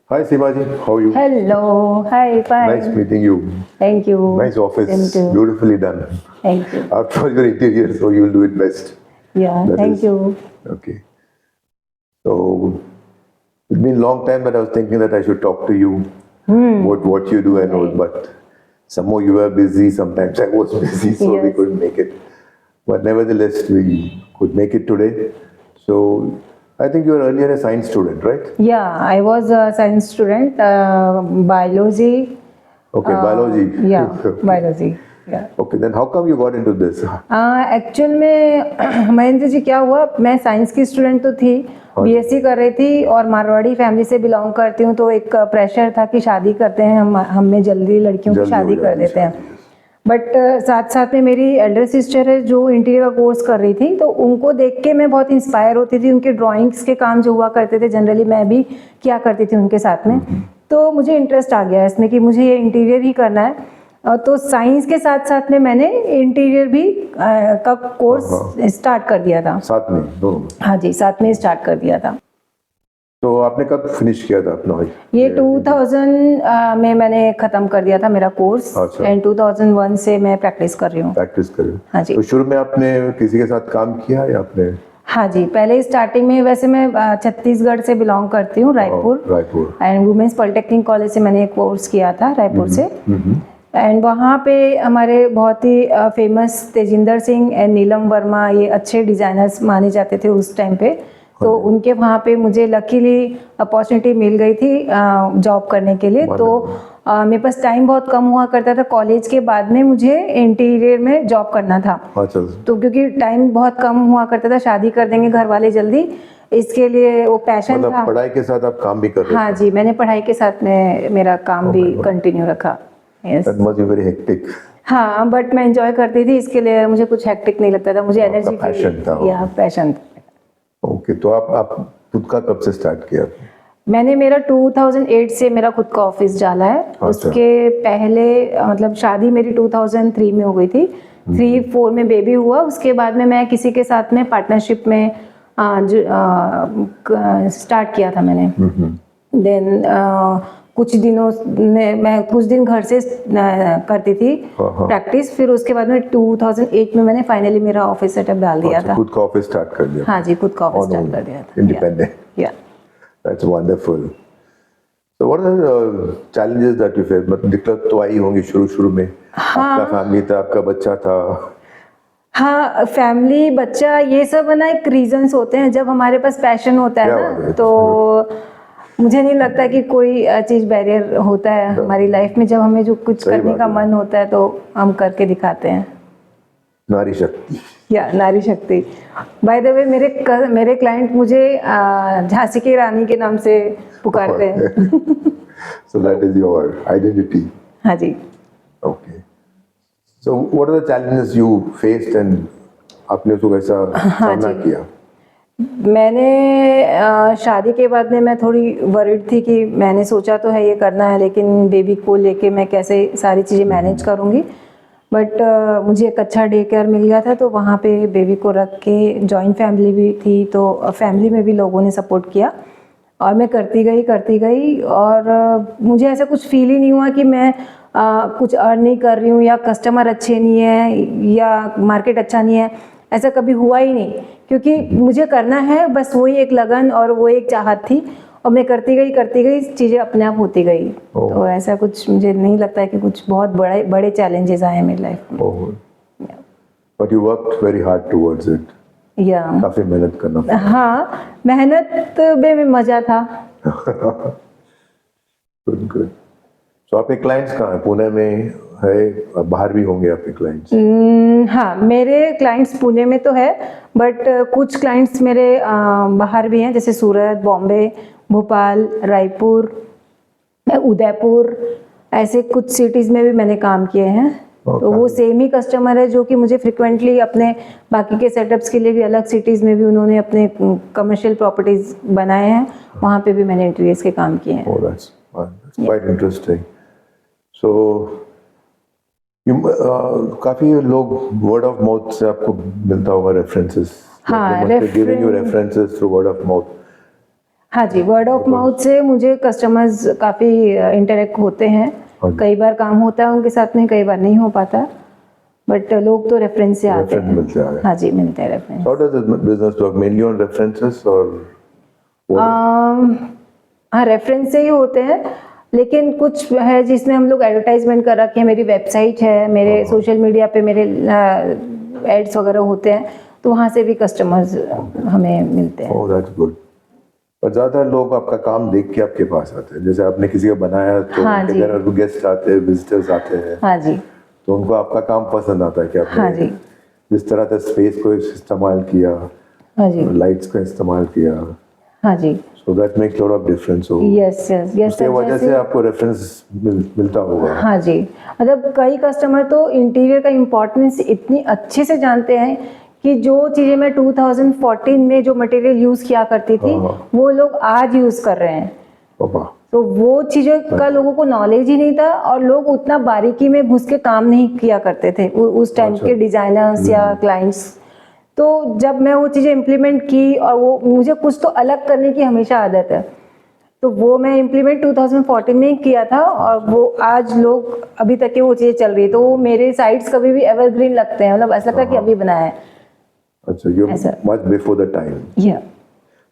Hi Simaji, how are you? Hello, hi, fine. Nice meeting you. Thank you. Nice office, Same too. beautifully done. Thank you. After all, your interior, so you will do it best. Yeah, That thank is- you. Okay. So it's been a long time, but I was thinking that I should talk to you what you do and all. But somehow you were busy. Sometimes I was busy, so we Yes. couldn't make it. But nevertheless, we could make it today. So I think you were earlier a science student, right? Yeah, I was a science student, biology. Okay, biology. Yeah, Okay. biology. Yeah. Okay, then how come you got into this? Actual में महेंद्र जी क्या हुआ, मैं science की student तो थी, BSc कर रही थी और मारवाड़ी फैमिली से बिलोंग करती हूँ, तो एक प्रेशर था कि शादी करते हैं हम में जल्दी लड़कियों की जल्दी हो शादी कर जाती देते हैं. शादी. बट साथ साथ में मेरी एल्डर सिस्टर है जो इंटीरियर का कोर्स कर रही थी, तो उनको देख के मैं बहुत इंस्पायर होती थी. उनके ड्राइंग्स के काम जो हुआ करते थे जनरली मैं भी किया करती थी उनके साथ में. तो मुझे इंटरेस्ट आ गया इसमें कि मुझे ये इंटीरियर ही करना है. तो साइंस के साथ साथ में मैंने इंटीरियर भी का कोर्स स्टार्ट कर दिया था. साथ में दोनों में. हाँ जी, साथ में स्टार्ट कर दिया था. तो आपने कब फिनिश किया था अपना? ये 2000 में मैंने ख़त्म कर दिया था मेरा कोर्स. अच्छा. एंड 2001 से मैं प्रैक्टिस कर रही हूँ. प्रैक्टिस करें. हाँ जी. तो शुरू में आपने किसी के साथ काम किया या आपने? हाँ जी, पहले स्टार्टिंग में वैसे मैं छत्तीसगढ़ से बिलोंग करती हूँ, Raipur. Raipur. And women's polytechnic college से मैंने एक कोर्स किया था रायपुर से. एंड वहाँ पे हमारे बहुत ही फेमस तेजिंदर सिंह एंड नीलम वर्मा, ये अच्छे डिज़ाइनर्स माने जाते थे उस टाइम पे. तो उनके वहाँ पे मुझे लकीली अपॉर्चुनिटी मिल गई थी जॉब करने के लिए. तो मेरे पास टाइम बहुत कम हुआ करता था. कॉलेज के बाद में मुझे इंटीरियर में जॉब करना था. अच्छा. तो क्योंकि टाइम बहुत कम हुआ करता था, शादी कर देंगे घर वाले जल्दी, इसके लिए वो पैशन मतलब था. पढ़ाई के साथ आप काम भी कर रहे हाँ जी, मैंने पढ़ाई के साथ में मेरा काम भी कंटिन्यू रखा. थे? That must be very hectic. हाँ, बट मैं एंजॉय करती थी, इसके लिए मुझे कुछ हेक्टिक नहीं लगता था. मुझे एनर्जी passion था वो. या पैशन. ओके, तो आप खुद का कब से स्टार्ट किया? मैंने मेरा 2008 से मेरा खुद का ऑफिस डाला है. उसके पहले मतलब शादी मेरी 2003 में हो गई थी. 3-4 में बेबी हुआ. उसके बाद में मैं किसी के साथ में पार्टनरशिप में स्टार्ट किया था मैंने. देन कुछ दिनों में मैं कुछ दिन घर से करती थी प्रैक्टिस. फिर उसके बाद में 2008 में मैंने फाइनली मेरा ऑफिस सेटअप डाल दिया था. खुद का ऑफिस स्टार्ट कर दिया? हाँ जी, खुद का ऑफिस स्टार्ट कर दिया था. इंडिपेंडेंट. या That's wonderful. So what are the challenges that you face? मतलब दिक्कत तो आई होंगी शुरू में. आपका फैमिली था, आपका बच्चा था. हाँ, फैमिली, बच्चा, ये सब ना एक रीजंस होते हैं. जब हमारे पास पैशन होता है ना, तो मुझे नहीं लगता कि कोई चीज़ बैरियर होता है हमारी लाइफ में. जब हमें जो कुछ करने का मन होता है तो हम करके दिखाते हैं. नारी शक्ति. या नारी शक्ति. बाय द वे मेरे क्लाइंट मुझे झांसी की रानी के नाम से पुकारते हैं. So that is your identity. हाँ जी. Okay. So what are the challenges you faced and आपने उसको कैसा सामना किया? मैंने शादी के बाद में मैं थोड़ी वरिड थी कि मैंने सोचा तो है ये करना है, लेकिन बेबी को लेके मैं कैसे सारी चीज़ें मैनेज करूँगी. बट मुझे एक अच्छा डे केयर मिल गया था, तो वहाँ पे बेबी को रख के, जॉइंट फैमिली भी थी, तो फैमिली में भी लोगों ने सपोर्ट किया और मैं करती गई. और मुझे ऐसा कुछ फील ही नहीं हुआ कि मैं कुछ अर्न नहीं कर रही हूँ या कस्टमर अच्छे नहीं है या मार्केट अच्छा नहीं है. ऐसा कभी हुआ ही नहीं, क्योंकि मुझे करना है, बस वही एक लगन और वो एक चाहत थी, और मैं करती गई, चीज़ें अपने आप होती गई. तो ऐसा कुछ मुझे नहीं लगता है कि कुछ बहुत बड़े चैलेंजेस आए मेरी लाइफ में. But you worked very hard towards it. या काफी मेहनत करना पड़ा. हाँ, मेहनत में मज़ा था. Good. So आपके क्लाइंट्स कहाँ हैं? पुणे में है, बाहर भी होंगे आपके क्लाइंट्स? हाँ, मेरे क्लाइंट्स पुणे में तो है, बट कुछ क्लाइंट्स मेरे बाहर भी हैं, जैसे सूरत, बॉम्बे, भोपाल, रायपुर, उदयपुर, ऐसे कुछ सिटीज़ में भी मैंने काम किए हैं. तो वो सेम ही कस्टमर है जो कि मुझे फ्रिक्वेंटली अपने बाकी के सेटअप्स के लिए भी अलग सिटीज़ में भी उन्होंने अपने कमर्शियल प्रॉपर्टीज़ बनाए हैं, वहाँ पे भी मैंने इंटीरियर्स के काम किए हैं. Oh, that's quite interesting. So काफी लोग वर्ड ऑफ माउथ से आपको मिलता होगा रेफरेंसेस. हाँ, giving you references through word of mouth. हाँ जी, वर्ड ऑफ माउथ से मुझे कस्टमर्स काफ़ी इंटरेक्ट होते हैं। हाँ जी। कई बार काम होता है उनके साथ में, कई बार नहीं हो पाता, बट लोग तो रेफरेंस से आते Reference हैं। मिलते हैं। हाँ जी, मिलते हैं reference. How does this business work? Mainly on references or what? हाँ, रेफरेंस से ही होते हैं, लेकिन कुछ है जिसमें हम लोग एडवर्टाइजमेंट कर रखे हैं। मेरी वेबसाइट है, मेरे सोशल मीडिया पे मेरे एड्स वगैरह होते हैं, तो वहाँ से भी कस्टमर्स हमें मिलते हैं। Oh, that's good. पर ज़्यादातर लोग आपका काम देख के आपके पास आते हैं। जैसे आपने किसी का बनाया तो हाँ उनके जी। घर गेस्ट आते हैं, विजिटर्स आते हैं, हाँ जी, तो उनको आपका काम पसंद आता है कि हाँ आपने जी, जिस तरह से स्पेस को इस्तेमाल किया, हाँ जी, लाइट्स का इस्तेमाल किया, हाँ जी। so that makes lot of difference. So yes yes yes उसके वजह से आपको रेफरेंस मिलता होगा। हाँ जी, मतलब कई कस्टमर तो इंटीरियर का इम्पोर्टेंस इतनी अच्छे से जानते हैं कि जो चीज़ें मैं 2014 में जो मटेरियल यूज़ किया करती थी, हाँ। वो लोग आज यूज़ कर रहे हैं। पापा तो वो चीज़ें का लोगों को नॉलेज ही नहीं था, और लोग उतना बारीकी में घुस के काम नहीं किया करते थे उस टाइम अच्छा। के डिज़ाइनर्स या क्लाइंट्स। तो जब मैं वो चीज़ें इम्प्लीमेंट की, और वो मुझे कुछ तो अलग करने की हमेशा आदत है, तो वो मैं इम्प्लीमेंट 2014 में ही किया था, और वो आज लोग अभी तक के वो चीज़ें चल रही है। तो वो मेरे साइट्स कभी भी एवरग्रीन लगते हैं, मतलब ऐसा लगता है कि अभी बनाया है। अच्छा, यू ऐसा। Much before the time. या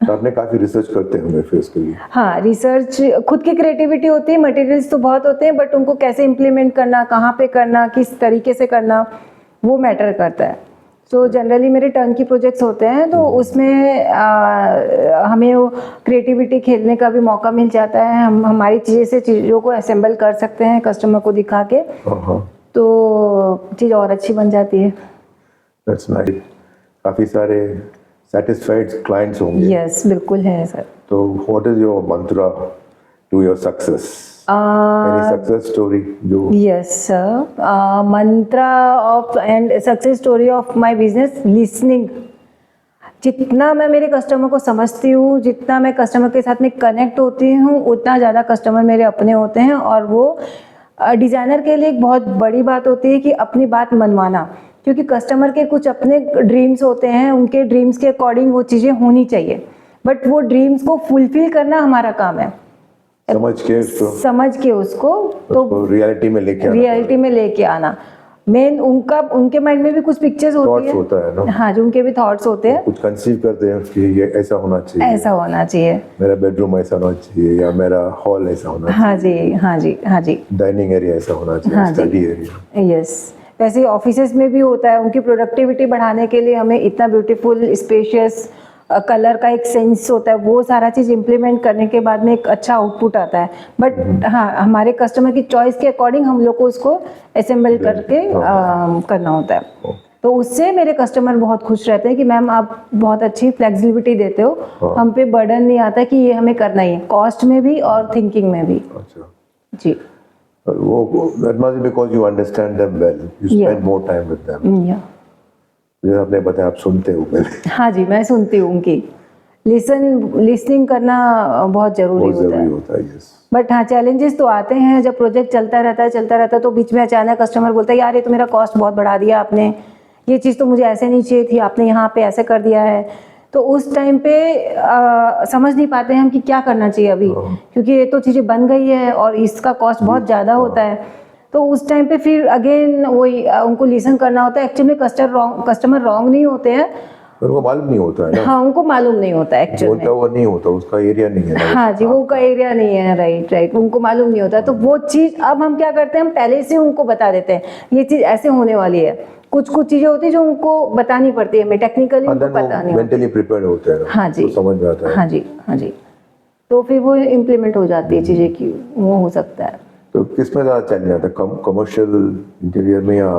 तो आपने काफी रिसर्च करते होंगे फिर इसके लिए। हाँ, रिसर्च, खुद की क्रिएटिविटी होती है, मटेरियल्स तो बहुत होते हैं, बट उनको कैसे इम्प्लीमेंट करना, कहाँ पे करना, किस तरीके से करना, वो मैटर करता है। सो जनरली मेरे टर्न की प्रोजेक्ट्स होते हैं, तो उसमें हमें वो क्रिएटिविटी खेलने का भी मौका मिल जाता है। हम हमारी चीज़ों को असेंबल कर सकते हैं कस्टमर को दिखा के, तो चीज़ और अच्छी बन जाती है। That's nice. काफी सारे satisfied clients होंगे। यस, बिल्कुल है सर। तो what is your mantra to your success? Any success story जो Yes, sir. Mantra of and success story of my business, listening. जितना मैं मेरे कस्टमर को समझती हूँ, जितना मैं कस्टमर के साथ में कनेक्ट होती हूँ, उतना ज़्यादा कस्टमर मेरे अपने होते हैं। और वो डिज़ाइनर के लिए एक बहुत बड़ी बात होती है कि अपनी बात मनवाना, क्योंकि कस्टमर के कुछ अपने ड्रीम्स होते हैं, उनके ड्रीम्स के अकॉर्डिंग वो चीज़ें होनी चाहिए, बट वो ड्रीम्स को फुलफिल करना हमारा काम है। समझ के उसको तो रियलिटी में लेके आना। मेन उनके माइंड में भी कुछ पिक्चर्स होती है, होता है ना। हाँ, जो उनके भी थॉट्स होते हैं, कुछ कंसीव करते हैं कि ये ऐसा होना चाहिए, ऐसा होना चाहिए, मेरा बेडरूम ऐसा होना चाहिए, या मेरा हॉल ऐसा होना चाहिए, हाँ जी, हाँ जी, हाँ जी, डाइनिंग एरिया ऐसा होना चाहिए, हाँ स्टडी एरिया। यस, वैसे ही ऑफिसेस में भी होता है। उनकी प्रोडक्टिविटी बढ़ाने के लिए हमें इतना ब्यूटीफुल स्पेशियस कलर का एक सेंस होता है, वो सारा चीज़ इम्प्लीमेंट करने के बाद में एक अच्छा आउटपुट आता है। बट हाँ, हमारे कस्टमर की चॉइस के अकॉर्डिंग हम लोग को उसको असेंबल करके करना होता है। तो उससे मेरे कस्टमर बहुत खुश रहते हैं कि मैम आप बहुत अच्छी फ्लेक्सिबिलिटी देते हो, हम पे बर्डन नहीं आता कि ये हमें करना ही है, कॉस्ट में भी और थिंकिंग में भी। अच्छा जी, वो that must be because you understand them well, you spend more time with them। जैसे आपने बताया आप सुनते हो पहले। हाँ जी, मैं सुनती हूँ उनकी। लिसनिंग करना बहुत ज़रूरी होता है। यस। बट हाँ, चैलेंजेस तो आते हैं जब प्रोजेक्ट चलता रहता है, तो बीच में अचानक कस्टमर बोलता है यार ये तो मेरा कॉस्ट बहुत बढ़ा दिया आपने, ये चीज़ तो मुझे ऐसे नहीं चाहिए थी, आपने यहाँ पे ऐसे कर दिया है। तो उस टाइम पे समझ नहीं पाते हैं हम कि क्या करना चाहिए अभी, क्योंकि ये तो चीज़ें बन गई है और इसका कॉस्ट बहुत ज़्यादा होता है। तो उस टाइम पे फिर अगेन वही उनको लिसन करना होता है। एक्चुअली कस्टमर रॉन्ग नहीं होते हैं, उनको मालूम नहीं होता है ना। हाँ, उनको मालूम नहीं होता एक्चुअली में। वो नहीं होता, उसका एरिया नहीं है ना। हाँ जी, वो का एरिया नहीं है, राइट, उनको मालूम नहीं होता। तो वो चीज़ अब हम क्या करते हैं, हम पहले से उनको बता देते हैं ये चीज़ ऐसे होने वाली है। कुछ चीज़ें होती है जो उनको बतानी पड़ती है, हमें टेक्निकली उनको पता नहीं, मेंटली प्रिपेयर्ड होते हैं। हाँ जी, तो समझ में आता है। हाँ जी, हाँ जी, तो फिर वो इम्प्लीमेंट हो जाती है चीज़ें की, वो हो सकता है। तो किसमें ज़्यादा चैलेंज आता है, कमर्शियल इंटीरियर में या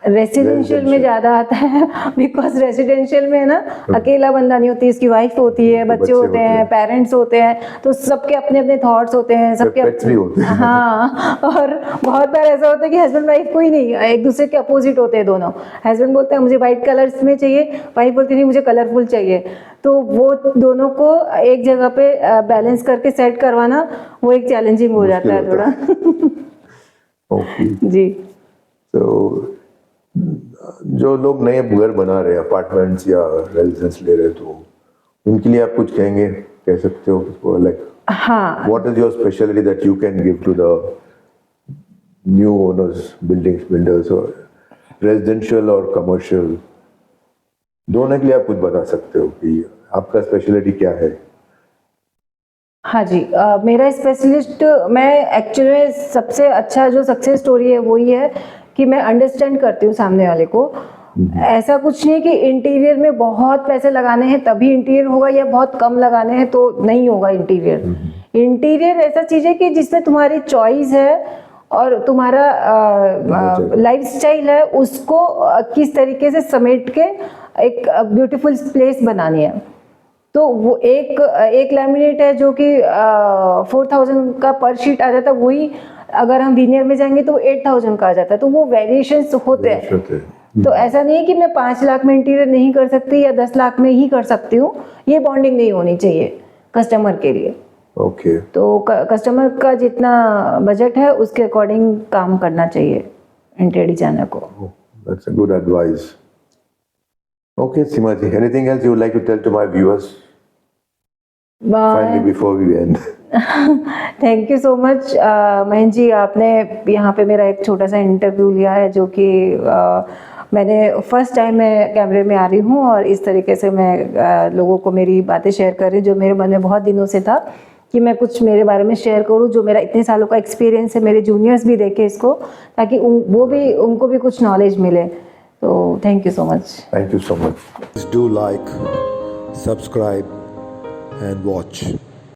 रेसिडेंशियल में ज़्यादा आता है, बिकॉज रेसिडेंशियल में ना अकेला बंदा नहीं होती, इसकी वाइफ होती है, बच्चे होते हैं, पेरेंट्स होते हैं, तो सबके अपने अपने थॉट्स होते हैं, सबके पेट्स भी होते हैं। हाँ, और बहुत बार ऐसा होता है कि हस्बैंड वाइफ कोई नहीं, एक दूसरे के अपोजिट होते हैं दोनों। हस्बैंड बोलता है मुझे वाइट कलर्स में चाहिए, वाइफ बोलती नहीं मुझे कलरफुल चाहिए। तो वो दोनों को एक जगह पे बैलेंस करके सेट करवाना, वो एक चैलेंजिंग हो जाता है थोड़ा। ओके जी, तो जो लोग नए घर बना रहे हैं, अपार्टमेंट्स या रेजिडेंस ले रहे हैं, तो उनके लिए आप कुछ कहेंगे कह सकते हो उसको, लाइक हाँ what is your specialty that you can give to the new owners, builders or residential or commercial? दोनों के लिए आप कुछ बता सकते हो कि आपका स्पेशलिटी क्या है? हाँ जी, मेरा स्पेशलिस्ट, मैं एक्चुअली में सबसे अच्छा जो सक्सेस स्टोरी है वो ही है कि मैं अंडरस्टैंड करती हूँ सामने वाले को। ऐसा कुछ नहीं कि इंटीरियर में बहुत पैसे लगाने हैं तभी इंटीरियर होगा या बहुत कम लगाने हैं तो नहीं होगा इंटीरियर। इंटीरियर ऐसा चीज है कि जिसमें तुम्हारी चॉइस है और तुम्हारा लाइफस्टाइल है, उसको किस तरीके से समेट के एक ब्यूटीफुल प्लेस बनानी है। तो वो एक लैमिनेट है जो कि 4000 का पर शीट आ जाता है, वही अगर हम वीनियर में जाएंगे तो 8000 का आ जाता है। तो वो वेरिएशंस होते हैं। तो ऐसा नहीं है कि मैं 5 लाख में इंटीरियर नहीं कर सकती या 10 लाख में ही कर सकती हूँ, ये बॉन्डिंग नहीं होनी चाहिए कस्टमर के लिए। ओके। तो कस्टमर का जितना बजट है उसके अकॉर्डिंग काम करना चाहिए इंटीरियर डिजाइनर को। That's a good advice. Okay, Seema ji, anything else you would like to tell to my viewers finally before we end? Thank you so much Mahendra ji, आपने यहाँ पे मेरा एक छोटा सा इंटरव्यू लिया है जो कि मैंने फर्स्ट टाइम मैं कैमरे में आ रही हूँ और इस तरीके से मैं लोगों को मेरी बातें शेयर कर रही हूँ जो मेरे मन में बहुत दिनों से था कि मैं कुछ मेरे बारे में शेयर करूँ, जो मेरा इतने सालों का एक्सपीरियंस है, मेरे जूनियर्स भी देखे इसको ताकि उनको भी कुछ नॉलेज मिले। तो thank you so much. Thank you so much. Please do like, subscribe and watch.